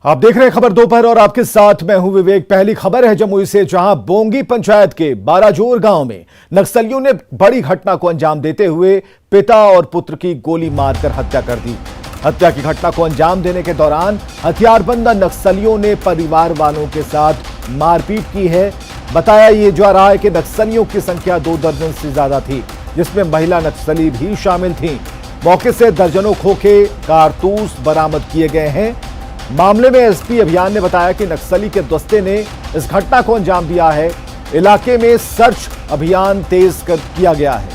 आप देख रहे हैं खबर दोपहर और आपके साथ मैं हूं विवेक। पहली खबर है जमुई से, जहां बोंगी पंचायत के बाराजोर गांव में नक्सलियों ने बड़ी घटना को अंजाम देते हुए पिता और पुत्र की गोली मारकर हत्या कर दी। हत्या की घटना को अंजाम देने के दौरान हथियारबंद नक्सलियों ने परिवार वालों के साथ मारपीट की है। बताया ये जा रहा है कि नक्सलियों की संख्या 2 दर्जन से ज्यादा थी, जिसमें महिला नक्सली भी शामिल थी। मौके से दर्जनों खोखे कारतूस बरामद किए गए हैं। मामले में एसपी अभियान ने बताया कि नक्सली के दस्ते ने इस घटना को अंजाम दिया है। इलाके में सर्च अभियान तेज किया गया है।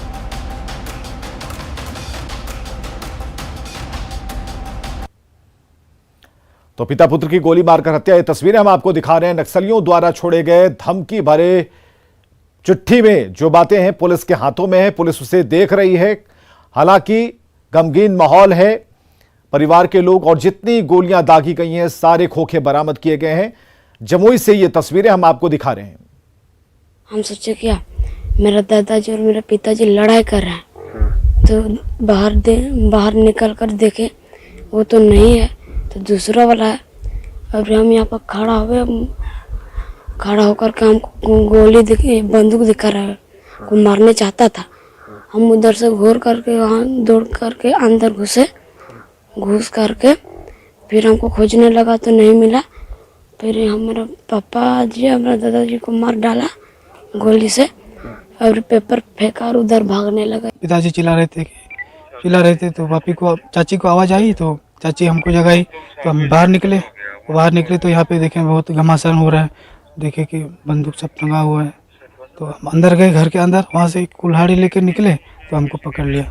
तो पिता पुत्र की गोली मारकर हत्या, ये तस्वीरें हम आपको दिखा रहे हैं। नक्सलियों द्वारा छोड़े गए धमकी भरे चिट्ठी में जो बातें हैं पुलिस के हाथों में है, पुलिस उसे देख रही है। हालांकि गमगीन माहौल है। परिवार के लोग और जितनी गोलियां दागी गई हैं सारे खोखे बरामद किए गए हैं। जमुई से ये तस्वीरें हम आपको दिखा रहे हैं। हम सोचे क्या मेरा दादाजी और मेरा पिताजी लड़ाई कर रहे हैं, तो बाहर निकल कर देखे वो तो नहीं है, तो दूसरा वाला है। और हम यहाँ पर खड़ा होकर के हमको बंदूक दिखा रहा है, को मारने चाहता था। हम उधर से घूर करके वहाँ दौड़ करके अंदर घुस करके फिर हमको खोजने लगा तो नहीं मिला। फिर हमारा पापा जी हमारा दादाजी को मार डाला गोली से और पेपर फेंका और उधर भागने लगा। पिताजी चिल्ला रहे थे तो पापी को चाची को आवाज़ आई तो चाची हमको जगाई तो हम बाहर निकले तो यहाँ पे देखें बहुत घमासान हो रहा है। देखे कि बंदूक सब टंगा हुआ है तो हम अंदर गए, घर के अंदर। वहाँ से कुल्हाड़ी लेकर निकले तो हमको पकड़ लिया,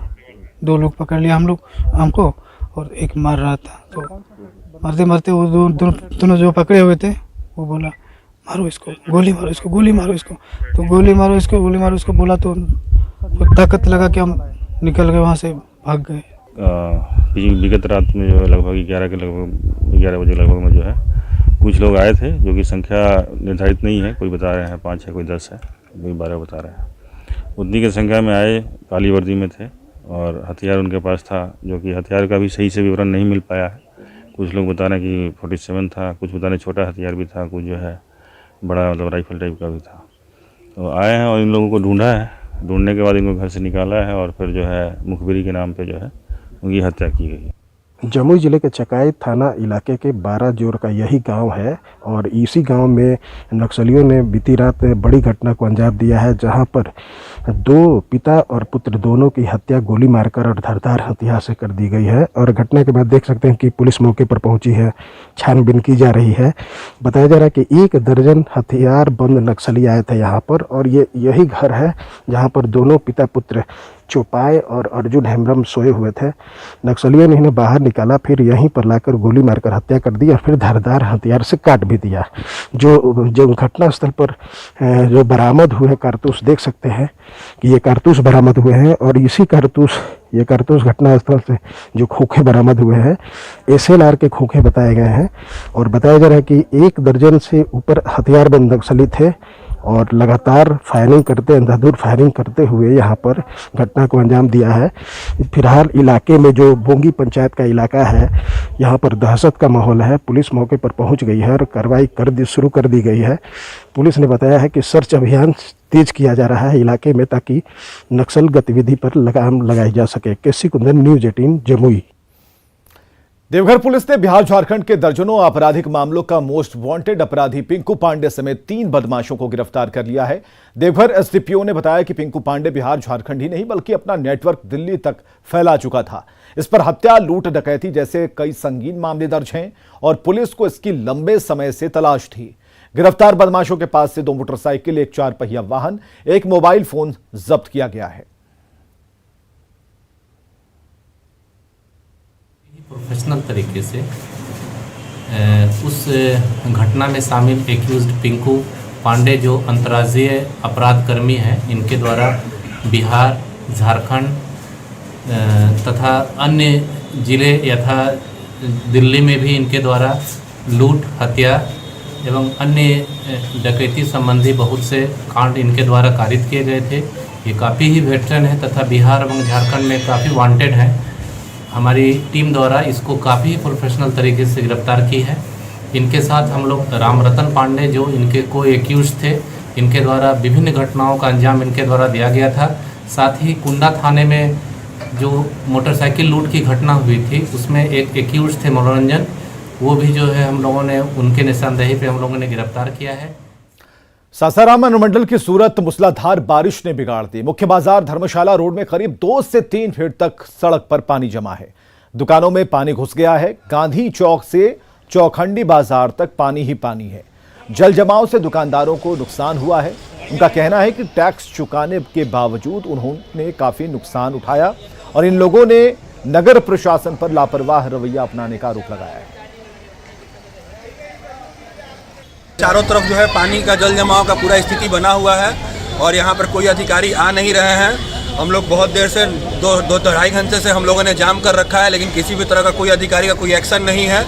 2 लोग पकड़ लिया हमको और एक मार रहा था। तो मारते वो दोनों जो पकड़े हुए थे वो बोला मारो इसको, गोली मारो इसको, गोली मारो इसको। तो गोली मारो इसको बोला तो ताकत लगा कि हम निकल गए, वहाँ से भाग गए। विगत रात में जो है लगभग 11 बजे लगभग में जो है कुछ लोग आए थे, जो कि संख्या निर्धारित नहीं है। कोई बता रहे हैं 5 है, कोई 10 है, कोई 12 बता रहे हैं। उतनी की संख्या में आए, काली वर्दी में थे और हथियार उनके पास था, जो कि हथियार का भी सही से विवरण नहीं मिल पाया है। कुछ लोग बता रहे हैं कि 47 था, कुछ बता रहे छोटा हथियार भी था, कुछ जो है बड़ा मतलब राइफल टाइप का भी था। तो आए हैं और इन लोगों को ढूंढा है। ढूंढने के बाद इनको घर से निकाला है और फिर जो है मुखबिरी के नाम पे जो है उनकी हत्या की गई है। जमुई जिले के चकाई थाना इलाके के बाराजोर का यही गांव है और इसी गांव में नक्सलियों ने बीती रात बड़ी घटना को अंजाम दिया है, जहां पर 2 पिता और पुत्र दोनों की हत्या गोली मारकर और धारदार हथियार से कर दी गई है। और घटना के बाद देख सकते हैं कि पुलिस मौके पर पहुंची है, छानबीन की जा रही है। बताया जा रहा है कि 1 दर्जन हथियार बंद नक्सली आए थे यहाँ पर और ये यही घर है जहाँ पर दोनों पिता पुत्र चौपाई और अर्जुन हेम्ब्रम सोए हुए थे। नक्सलियों ने इन्हें बाहर निकाला, फिर यहीं पर लाकर गोली मारकर हत्या कर दी और फिर धारदार हथियार से काट भी दिया। जो घटनास्थल पर जो बरामद हुए कारतूस देख सकते हैं कि ये कारतूस बरामद हुए हैं और ये कारतूस घटनास्थल से जो खोखे बरामद हुए हैं SLR के खोखे बताए गए हैं। और बताया जा रहा है कि 1 दर्जन से ऊपर हथियारबंद नक्सली थे और लगातार अंधाधुंध फायरिंग करते हुए यहाँ पर घटना को अंजाम दिया है। फिलहाल इलाके में जो बोंगी पंचायत का इलाका है, यहाँ पर दहशत का माहौल है। पुलिस मौके पर पहुँच गई है और कार्रवाई शुरू कर दी गई है। पुलिस ने बताया है कि सर्च अभियान तेज किया जा रहा है इलाके में, ताकि नक्सल गतिविधि पर लगाम लगाई जा सके। केसी कुंदन, न्यूज़ 18 जमुई। देवघर पुलिस ने बिहार झारखंड के दर्जनों आपराधिक मामलों का मोस्ट वांटेड अपराधी पिंकू पांडे समेत 3 बदमाशों को गिरफ्तार कर लिया है। देवघर एसडीपीओ ने बताया कि पिंकू पांडे बिहार झारखंड ही नहीं बल्कि अपना नेटवर्क दिल्ली तक फैला चुका था। इस पर हत्या, लूट, डकैती जैसे कई संगीन मामले दर्ज हैं और पुलिस को इसकी लंबे समय से तलाश थी। गिरफ्तार बदमाशों के पास से 2 मोटरसाइकिल, 1 4 पहिया वाहन, 1 मोबाइल फोन जब्त किया गया है। प्रोफेशनल तरीके से उस घटना में शामिल एक्यूज्ड पिंकू पांडे जो अंतर्राज्यीय अपराध कर्मी हैं, इनके द्वारा बिहार, झारखंड तथा अन्य जिले यथा दिल्ली में भी इनके द्वारा लूट, हत्या एवं अन्य डकैती संबंधी बहुत से कांड इनके द्वारा कारित किए गए थे। ये काफ़ी ही वेटरन है तथा बिहार एवं झारखंड में काफ़ी वांटेड है। हमारी टीम द्वारा इसको काफ़ी प्रोफेशनल तरीके से गिरफ्तार की है। इनके साथ हम लोग राम रतन पांडे जो इनके को एक्यूज थे, इनके द्वारा विभिन्न घटनाओं का अंजाम इनके द्वारा दिया गया था। साथ ही कुंडा थाने में जो मोटरसाइकिल लूट की घटना हुई थी उसमें एक एक्यूज थे मनोरंजन, वो भी जो है हम लोगों ने उनके निशानदेही पे हम लोगों ने गिरफ्तार किया है। सासाराम अनुमंडल की सूरत मूसलाधार बारिश ने बिगाड़ दी। मुख्य बाजार धर्मशाला रोड में करीब 2 से 3 फीट तक सड़क पर पानी जमा है। दुकानों में पानी घुस गया है। गांधी चौक से चौखंडी बाजार तक पानी ही पानी है। जल जमाव से दुकानदारों को नुकसान हुआ है। उनका कहना है कि टैक्स चुकाने के बावजूद उन्होंने काफी नुकसान उठाया और इन लोगों ने नगर प्रशासन पर लापरवाह रवैया अपनाने का आरोप लगाया है। चारों तरफ जो है पानी का जल जमाव का पूरा स्थिति बना हुआ है और यहाँ पर कोई अधिकारी आ नहीं रहे हैं। हम लोग बहुत देर से दो ढाई घंटे से हम लोगों ने जाम कर रखा है, लेकिन किसी भी तरह का कोई अधिकारी का कोई एक्शन नहीं है।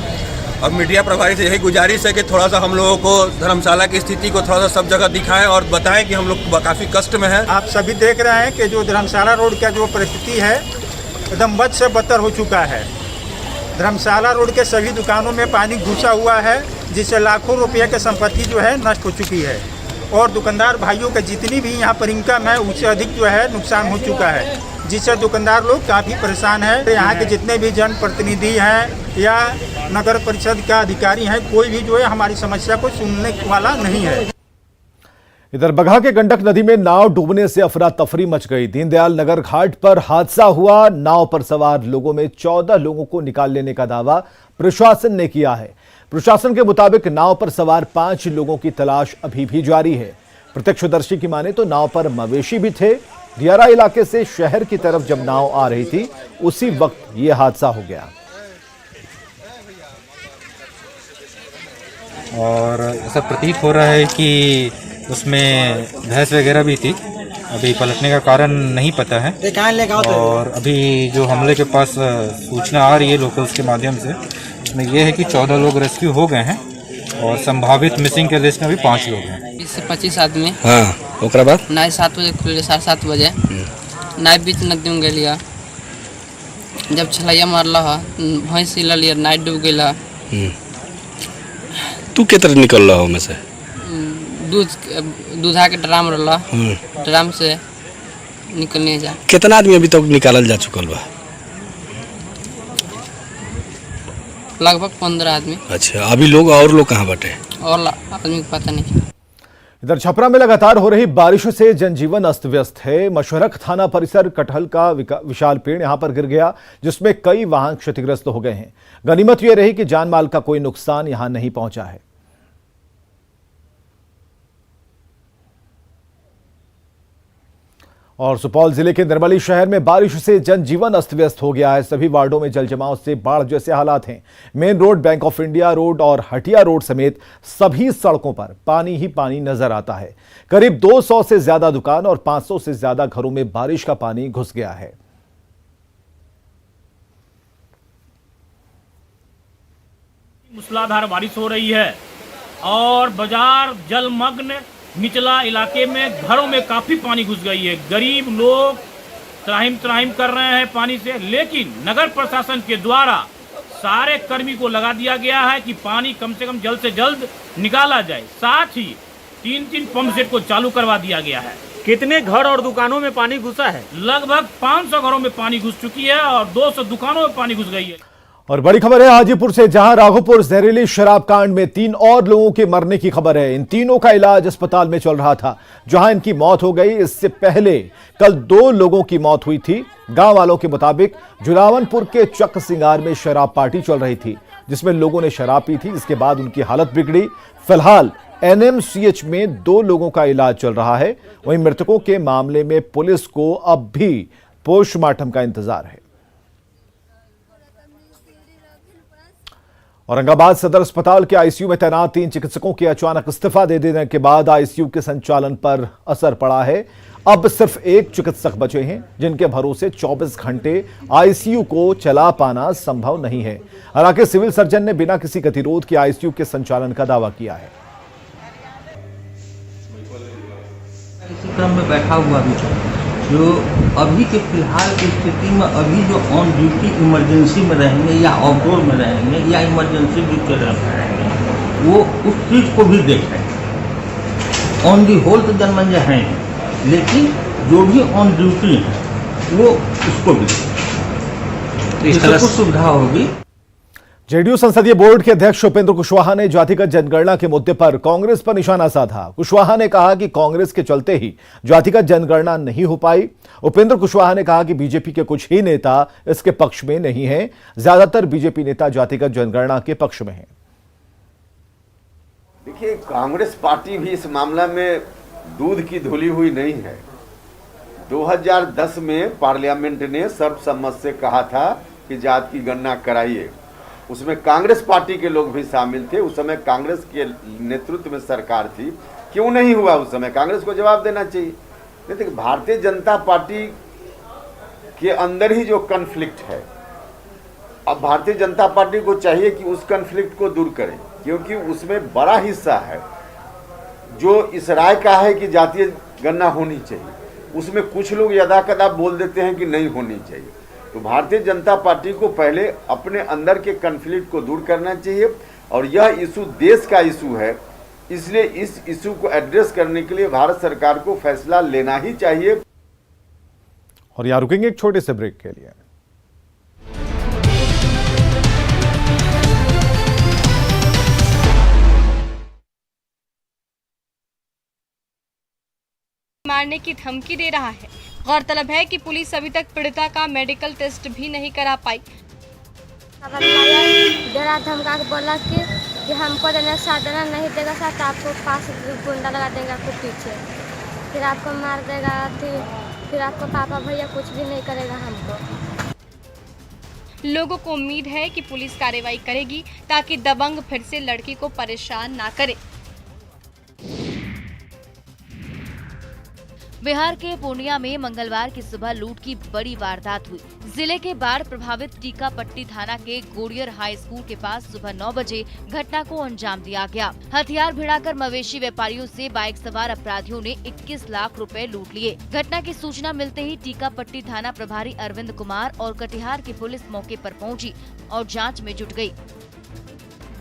अब मीडिया प्रभारी से यही गुजारिश है कि थोड़ा सा हम लोगों को धर्मशाला की स्थिति को थोड़ा सा सब जगह दिखाएं और बताएं कि हम लोग काफ़ी कष्ट में हैं। आप सभी देख रहे हैं कि जो धर्मशाला रोड का जो परिस्थिति है एकदम बद से बदतर हो चुका है। धर्मशाला रोड के सभी दुकानों में पानी घुसा हुआ है, जिससे लाखों रुपये की संपत्ति जो है नष्ट हो चुकी है और दुकानदार भाइयों के जितनी भी यहाँ पर इनकम है उससे अधिक जो है नुकसान हो चुका है, जिससे दुकानदार लोग काफ़ी परेशान हैं। यहाँ के जितने भी जनप्रतिनिधि हैं या नगर परिषद का अधिकारी हैं, कोई भी जो है हमारी समस्या को सुनने वाला नहीं है। इधर बगहा के गंडक नदी में नाव डूबने से अफरा तफरी मच गई। दीनदयाल नगर घाट पर हादसा हुआ। नाव पर सवार लोगों में 14 लोगों को निकाल लेने का दावा प्रशासन ने किया है। प्रशासन के मुताबिक नाव पर सवार 5 लोगों की तलाश अभी भी जारी है। प्रत्यक्षदर्शी की माने तो नाव पर मवेशी भी थे। दियारा इलाके से शहर की तरफ जब नाव आ रही थी उसी वक्त यह हादसा हो गया। और ऐसा प्रतीत हो रहा है कि उसमें भैंस वगैरह भी थी। अभी पलटने का कारण नहीं पता है और अभी जो हमले के पास सूचना आ रही है लोकल्स के माध्यम से, उसमें यह है कि 14 लोग रेस्क्यू हो गए हैं और संभावित मिसिंग के लिस्ट में भी 5 लोग हैं। 20 से 25 आदमी। हाँ, ओकरा बाद नाई 7 बजे खुले, 7:30 बजे नाई बीच नदी में गलिया। जब छलैया मारला भैंस हिला लिया, नाई डूब गया। तू के तरह निकल रहा हो में से? दूधा के ड्राम रहा, ड्राम से निकलने जा। कितना आदमी अभी तक निकालल जा चुकल बा? लगभग 15 आदमी। अच्छा, अभी लोग और लोग कहाँ बटे? और आदमी को पता नहीं। इधर छपरा में लगातार हो रही बारिशों से जनजीवन अस्त व्यस्त है। मशरख थाना परिसर कटहल का विशाल पेड़ यहां पर गिर गया, जिसमें कई वाहन क्षतिग्रस्त हो गए हैं। गनीमत यह रही कि जान माल का कोई नुकसान यहां नहीं पहुंचा है। और सुपौल जिले के निर्मली शहर में बारिश से जनजीवन अस्त व्यस्त हो गया है। सभी वार्डों में जलजमाव से बाढ़ जैसे हालात हैं। Main road, bank of India road और हटिया रोड समेत सभी सड़कों पर पानी ही पानी नजर आता है। करीब 200 से ज्यादा दुकान और 500 से ज्यादा घरों में बारिश का पानी घुस गया है। मूसलाधार बारिश हो रही है और बाजार जलमग्न, निचला इलाके में घरों में काफ़ी पानी घुस गई है। गरीब लोग त्राहिम त्राहिम कर रहे हैं पानी से, लेकिन नगर प्रशासन के द्वारा सारे कर्मी को लगा दिया गया है कि पानी कम से कम जल्द से जल्द निकाला जाए। साथ ही 3 पंप सेट को चालू करवा दिया गया है। कितने घर और दुकानों में पानी घुसा है? लगभग 500 घरों में पानी घुस चुकी है और 200 दुकानों में पानी घुस गई है। और बड़ी खबर है हाजीपुर से, जहां राघोपुर जहरीली शराब कांड में 3 और लोगों के मरने की खबर है। इन तीनों का इलाज अस्पताल में चल रहा था, जहां इनकी मौत हो गई। इससे पहले कल 2 लोगों की मौत हुई थी। गांव वालों के मुताबिक जुलावनपुर के चक सिंगार में शराब पार्टी चल रही थी, जिसमें लोगों ने शराब पी थी, जिसके बाद उनकी हालत बिगड़ी। फिलहाल एनएमसीएच में 2 लोगों का इलाज चल रहा है। वहीं मृतकों के मामले में पुलिस को अब भी पोस्टमार्टम का इंतजार है। औरंगाबाद सदर अस्पताल के आईसीयू में तैनात 3 चिकित्सकों के अचानक इस्तीफा दे देने के बाद आईसीयू के संचालन पर असर पड़ा है। अब सिर्फ 1 चिकित्सक बचे हैं, जिनके भरोसे 24 घंटे आईसीयू को चला पाना संभव नहीं है। हालांकि सिविल सर्जन ने बिना किसी गतिरोध के आईसीयू के संचालन का दावा किया है। इसी क्रम में बैठा हुआ भी जो अभी के फिलहाल की स्थिति में अभी जो ऑन ड्यूटी इमरजेंसी में रहेंगे या आउटडोर में रहेंगे या इमरजेंसी ड्यूटी रहेंगे, वो उस चीज़ को भी देखें। ऑन दी होल तो जनमंच हैं, लेकिन जो भी ऑन ड्यूटी है वो उसको भी इससे कुछ सुविधा होगी। जेडीयू संसदीय बोर्ड के अध्यक्ष उपेंद्र कुशवाहा ने जातिगत जनगणना के मुद्दे पर कांग्रेस पर निशाना साधा। कुशवाहा ने कहा कि कांग्रेस के चलते ही जातिगत जनगणना नहीं हो पाई। उपेंद्र कुशवाहा ने कहा कि बीजेपी के कुछ ही नेता इसके पक्ष में नहीं हैं, ज्यादातर बीजेपी नेता जातिगत जनगणना के पक्ष में हैं। देखिए, कांग्रेस पार्टी भी इस मामला में दूध की धुली हुई नहीं है। 2010 में पार्लियामेंट ने सर्वसम्मत से कहा था कि जाति की गणना कराइए। उसमें कांग्रेस पार्टी के लोग भी शामिल थे। उस समय कांग्रेस के नेतृत्व में सरकार थी। क्यों नहीं हुआ उस समय? कांग्रेस को जवाब देना चाहिए। लेकिन भारतीय जनता पार्टी के अंदर ही जो कन्फ्लिक्ट है, अब भारतीय जनता पार्टी को चाहिए कि उस कन्फ्लिक्ट को दूर करें, क्योंकि उसमें बड़ा हिस्सा है जो इस राय का है कि जातीय गणना होनी चाहिए। उसमें कुछ लोग यदाकदा बोल देते हैं कि नहीं होनी चाहिए। तो भारतीय जनता पार्टी को पहले अपने अंदर के कन्फ्लिक्ट को दूर करना चाहिए, और यह इशू देश का इशू है, इसलिए इस इशू को एड्रेस करने के लिए भारत सरकार को फैसला लेना ही चाहिए। और यहां रुकेंगे एक छोटे से ब्रेक के लिए। मारने की धमकी दे रहा है। गौरतलब है कि पुलिस अभी तक पीड़िता का मेडिकल टेस्ट भी नहीं करा पाई। डरा धमका के बोला कि हमको देना साथ देना नहीं देगा साथ तो आपको पास गुंडा लगा देंगे आपको पीछे, फिर आपको मार देगा, फिर आपको पापा भैया कुछ भी नहीं करेगा हमको। लोगों को उम्मीद है कि पुलिस कार्रवाई करेगी ताकि दबंग फिर से लड़की को परेशान ना करे। बिहार के पूर्णिया में मंगलवार की सुबह लूट की बड़ी वारदात हुई। जिले के बाढ़ प्रभावित टीकापट्टी थाना के गोड़ियर हाई स्कूल के पास सुबह 9 बजे घटना को अंजाम दिया गया। हथियार भिड़ाकर मवेशी व्यापारियों से बाइक सवार अपराधियों ने 21 लाख रुपए लूट लिए। घटना की सूचना मिलते ही टीकापट्टी थाना प्रभारी अरविंद कुमार और कटिहार की पुलिस मौके पर पहुंची और जाँच में जुट गयी।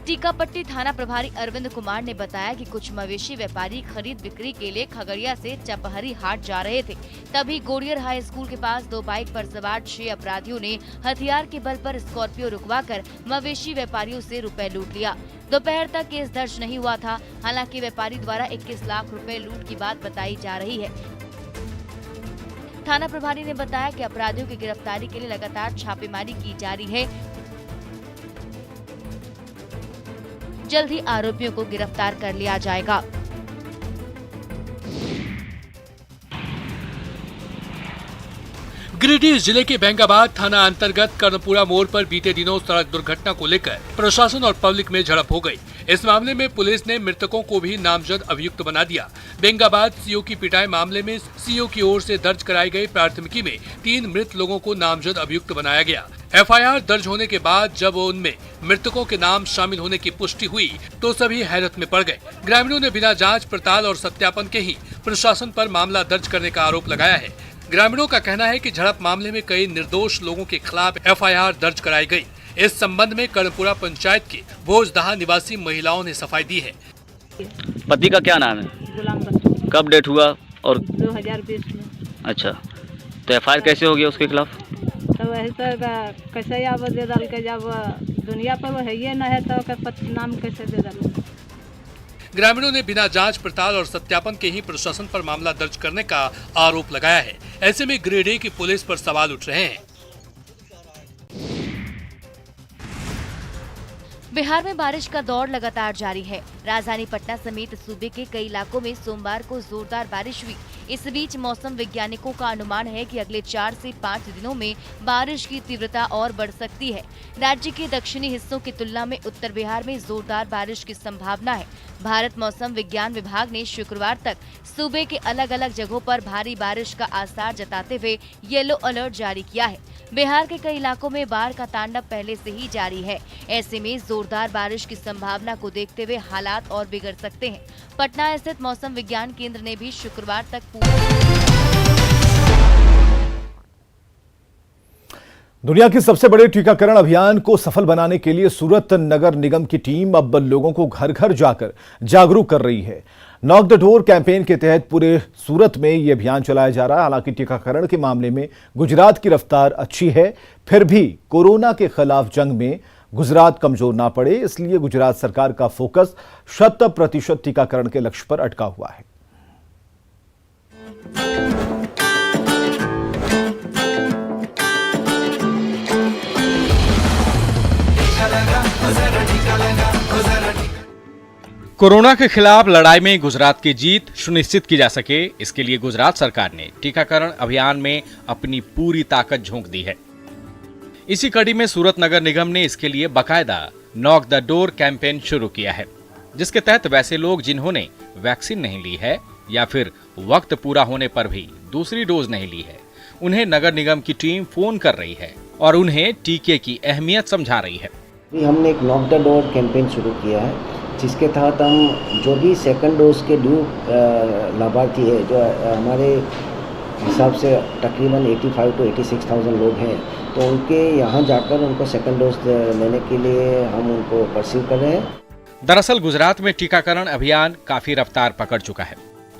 टीकापट्टी थाना प्रभारी अरविंद कुमार ने बताया कि कुछ मवेशी व्यापारी खरीद बिक्री के लिए खगड़िया से चपहरी हाट जा रहे थे। तभी गोड़ियर हाई स्कूल के पास 2 बाइक पर सवार 6 अपराधियों ने हथियार के बल पर स्कॉर्पियो रुकवाकर मवेशी व्यापारियों से रुपए लूट लिया। दोपहर तक केस दर्ज नहीं हुआ था। हालांकि व्यापारी द्वारा 21 लाख रुपए लूट की बात बताई जा रही है। थाना प्रभारी ने बताया कि अपराधियों की गिरफ्तारी के लिए लगातार छापेमारी की जा रही है। जल्द ही आरोपियों को गिरफ्तार कर लिया जाएगा। गिरिडीह जिले के बेंगाबाद थाना अंतर्गत कर्णपुरा मोड़ पर बीते दिनों सड़क दुर्घटना को लेकर प्रशासन और पब्लिक में झड़प हो गई। इस मामले में पुलिस ने मृतकों को भी नामजद अभियुक्त बना दिया। बेंगाबाद सीओ की पिटाई मामले में सीओ की ओर से दर्ज कराई गई प्राथमिकी में 3 मृत लोगों को नामजद अभियुक्त बनाया गया। एफआईआर दर्ज होने के बाद जब उनमें मृतकों के नाम शामिल होने की पुष्टि हुई तो सभी हैरत में पड़ गए। ग्रामीणों ने बिना जांच पड़ताल और सत्यापन के ही प्रशासन पर मामला दर्ज करने का आरोप लगाया है। ग्रामीणों का कहना है कि झड़प मामले में कई निर्दोष लोगों के खिलाफ एफआईआर दर्ज कराई गई। इस संबंध में कर्णपुरा पंचायत की भोजदहा निवासी महिलाओं ने सफाई दी है। पति का क्या नाम है? कब डेट हुआ? और 2020 में। अच्छा, तो एफआईआर कैसे हो गया उसके खिलाफ? तो वही तो कैसे अब दे डाल के, जब दुनिया पर वो है ये न है तो नाम कैसे दे डाल। ग्रामीणों ने बिना जांच पड़ताल और सत्यापन के ही प्रशासन पर मामला दर्ज करने का आरोप लगाया है। ऐसे में गिरिडीह की पुलिस पर सवाल उठ रहे हैं। बिहार में बारिश का दौर लगातार जारी है। राजधानी पटना समेत सूबे के कई इलाकों में सोमवार को जोरदार बारिश हुई। इस बीच मौसम वैज्ञानिकों का अनुमान है कि अगले 4 से 5 दिनों में बारिश की तीव्रता और बढ़ सकती है। राज्य के दक्षिणी हिस्सों की तुलना में उत्तर बिहार में जोरदार बारिश की संभावना है। भारत मौसम विज्ञान विभाग ने शुक्रवार तक सूबे के अलग अलग जगहों पर भारी बारिश का आसार जताते हुए येलो अलर्ट जारी किया है। बिहार के कई इलाकों में बाढ़ का तांडव पहले से ही जारी है। ऐसे में जोरदार बारिश की संभावना को देखते हुए हालात और बिगड़ सकते हैं। पटना स्थित मौसम विज्ञान केंद्र ने भी शुक्रवार तक दुनिया की सबसे बड़े टीकाकरण अभियान को सफल बनाने के लिए सूरत नगर निगम की टीम अब लोगों को घर घर जाकर जागरूक कर रही है। नॉक द डोर कैंपेन के तहत पूरे सूरत में यह अभियान चलाया जा रहा है। हालांकि टीकाकरण के मामले में गुजरात की रफ्तार अच्छी है, फिर भी कोरोना के खिलाफ जंग में गुजरात कमजोर ना पड़े, इसलिए गुजरात सरकार का फोकस 100% टीकाकरण के लक्ष्य पर अटका हुआ है। कोरोना के खिलाफ लड़ाई में गुजरात की जीत सुनिश्चित की जा सके, इसके लिए गुजरात सरकार ने टीकाकरण अभियान में अपनी पूरी ताकत झोंक दी है। इसी कड़ी में सूरत नगर निगम ने इसके लिए बकायदा नॉक द डोर कैंपेन शुरू किया है, जिसके तहत वैसे लोग जिन्होंने वैक्सीन नहीं ली है या फिर वक्त पूरा होने पर भी दूसरी डोज नहीं ली है, उन्हें नगर निगम की टीम फोन कर रही है और उन्हें टीके की अहमियत समझा रही है। हमने एक नॉक द डोर कैंपेन शुरू किया है, जिसके तहत हम जो भी सेकंड डोज के ड्यू लाभार्थी है, जो हमारे हिसाब से तकरीबन 85 to 86,000 लोग हैं, तो उनके यहाँ जाकर उनको सेकंड डोज लेने के लिए हम उनको परस्यू कर रहे हैं। दरअसल गुजरात में टीकाकरण अभियान काफी रफ्तार पकड़ चुका है।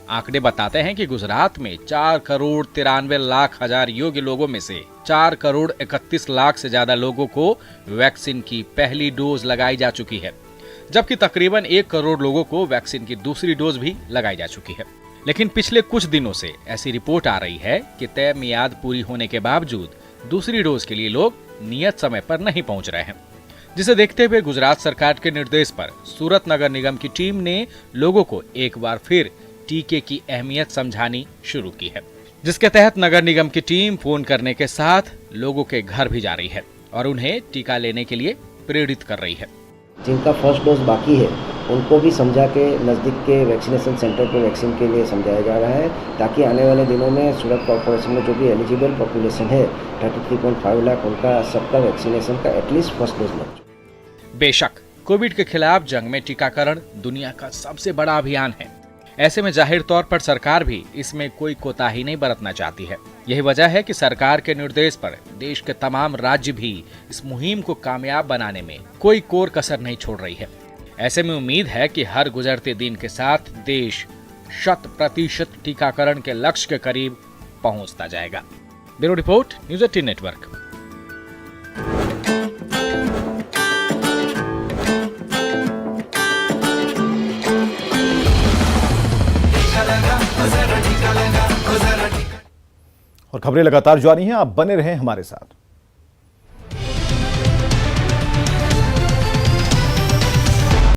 आंकड़े बताते हैं कि गुजरात में 4,93,00,000 योग्य लोगों में से 4,31,00,000 से ज्यादा लोगों को वैक्सीन की पहली डोज लगाई जा चुकी है, जबकि तकरीबन 1 करोड़ लोगों को वैक्सीन की दूसरी डोज भी लगाई जा चुकी है। लेकिन पिछले कुछ दिनों से ऐसी रिपोर्ट आ रही है कि तय मियाद पूरी होने के बावजूद दूसरी डोज के लिए लोग नियत समय पर नहीं पहुंच रहे हैं, जिसे देखते हुए गुजरात सरकार के निर्देश पर सूरत नगर निगम की टीम ने लोगों को एक बार फिर टीके की अहमियत समझानी शुरू की है, जिसके तहत नगर निगम की टीम फोन करने के साथ लोगों के घर भी जा रही है और उन्हें टीका लेने के लिए प्रेरित कर रही है। जिनका फर्स्ट डोज बाकी है उनको भी समझा के नज़दीक के वैक्सीनेशन सेंटर पर वैक्सीन के लिए समझाया जा रहा है, ताकि आने वाले दिनों में सूरत कॉर्पोरेशन में जो भी एलिजिबल पॉपुलेशन है 33.5 लाख, उनका सबका वैक्सीनेशन का एटलीस्ट फर्स्ट डोज लग चुका। बेशक कोविड के खिलाफ जंग में टीकाकरण दुनिया का सबसे बड़ा अभियान है। ऐसे में जाहिर तौर पर सरकार भी इसमें कोई कोताही नहीं बरतना चाहती है। यही वजह है कि सरकार के निर्देश पर देश के तमाम राज्य भी इस मुहिम को कामयाब बनाने में कोई कोर कसर नहीं छोड़ रही है। ऐसे में उम्मीद है कि हर गुजरते दिन के साथ देश 100% टीकाकरण के लक्ष्य के करीब पहुंचता जाएगा। Bureau report, news 18 network. और खबरें लगातार जारी हैं, आप बने रहें हमारे साथ।